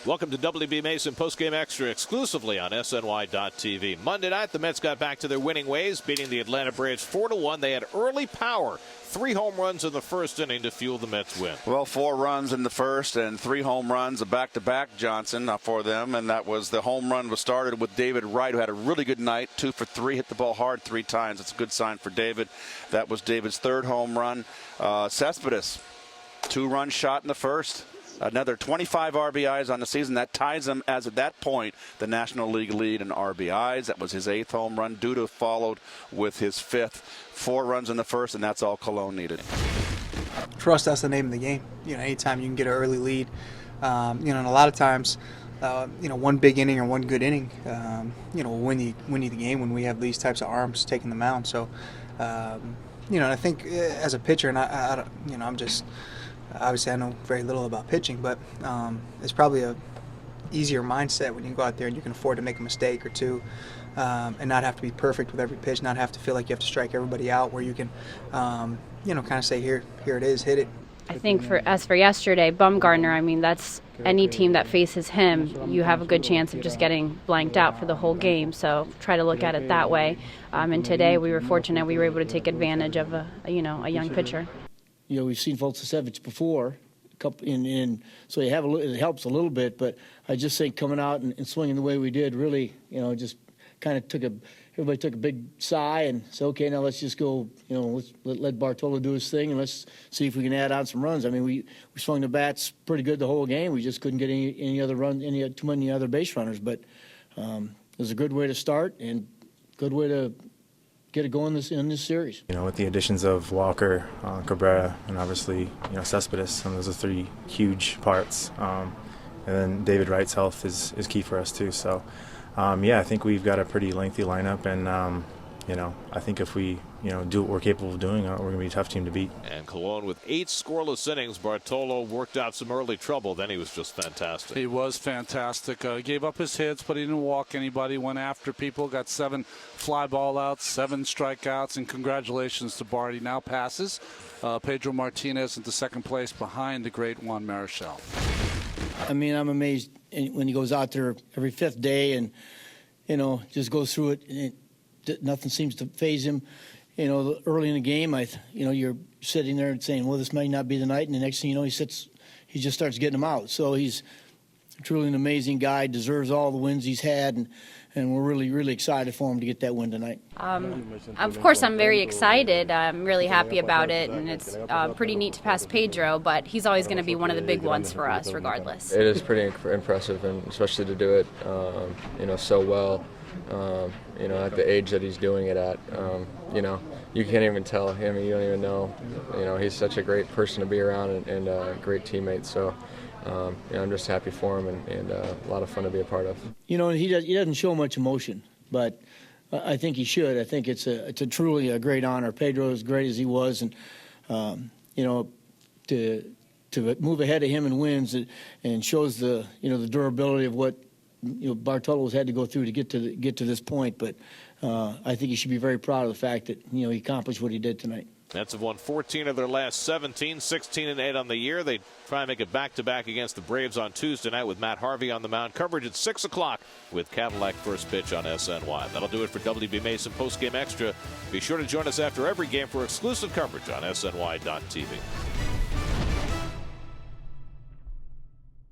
Welcome to WB Mason Postgame Extra exclusively on SNY.TV. Monday night, the Mets got back to their winning ways, beating the Atlanta Braves 4-1. They had early power. 3 home runs in the first inning to fuel the Mets win. Well, 4 runs in the first and 3 home runs, a back-to-back Johnson for them. And that was the home run was started with David Wright, who had a really good night, 2 for 3, hit the ball hard 3 times. It's a good sign for David. That was David's 3rd home run. Cespedes, 2-run shot in the first. Another 25 RBIs on the season. That ties him, as at that point, the National League lead in RBIs. That was his 8th home run. Duda followed with his 5th. 4 runs in the first, and that's all Colon needed. Trust, that's the name of the game. Anytime you can get an early lead, and a lot of times, one big inning or one good inning, will win you the game when we have these types of arms taking the mound. So, I think as a pitcher, and I'm just. Obviously, I know very little about pitching, but it's probably a easier mindset when you go out there and you can afford to make a mistake or two and not have to be perfect with every pitch, not have to feel like you have to strike everybody out, where you can, kind of say, here it is, hit it. I think for yesterday, Bumgarner, that's any team that faces him, you have a good chance of just getting blanked out for the whole game. So try to look at it that way. And today we were fortunate we were able to take advantage of a young pitcher. We've seen Voltasevich before, so it helps a little bit. But I just think coming out and swinging the way we did really, just kind of everybody took a big sigh and said, okay, now let's just go, let's let Bartolo do his thing and let's see if we can add on some runs. We swung the bats pretty good the whole game. We just couldn't get any other run, too many other base runners. But it was a good way to start and good way to get it going in this series. With the additions of Walker, Cabrera, and obviously, Cespedes, and those are 3 huge parts. And then David Wright's health is key for us too. So, I think we've got a pretty lengthy lineup, and I think if we do what we're capable of doing, we're going to be a tough team to beat. And Colon with 8 scoreless innings. Bartolo worked out some early trouble. Then he was just fantastic. He was fantastic. Gave up his hits, but he didn't walk anybody. Went after people. Got 7 fly ball outs, 7 strikeouts, and congratulations to Bart. He now passes Pedro Martinez into second place behind the great Juan Marichal. I'm amazed when he goes out there every 5th day and just goes through it. And nothing seems to faze him. Early in the game, you're sitting there and saying, well, this might not be the night. And the next thing you know, he just starts getting them out. So he's truly an amazing guy, deserves all the wins he's had. And we're really, really excited for him to get that win tonight. Of course, I'm very excited. I'm really happy about it. And it's pretty neat to pass Pedro, but he's always going to be one of the big ones for us regardless. It is pretty impressive, and especially to do it, so well. At the age that he's doing it at, you can't even tell him. You don't even know. He's such a great person to be around and a great teammate. So, I'm just happy for him and a lot of fun to be a part of. He doesn't show much emotion, but I think he should. I think it's a truly a great honor. Pedro, as great as he was, and to move ahead of him in wins and shows the the durability of what Bartolo's had to go through to get to this point, but I think he should be very proud of the fact that he accomplished what he did tonight. Mets have won 14 of their last 17, 16-8 on the year. They try and make it back-to-back against the Braves on Tuesday night with Matt Harvey on the mound. Coverage at 6 o'clock with Cadillac first pitch on SNY. That'll do it for WB Mason Postgame Extra. Be sure to join us after every game for exclusive coverage on SNY.TV.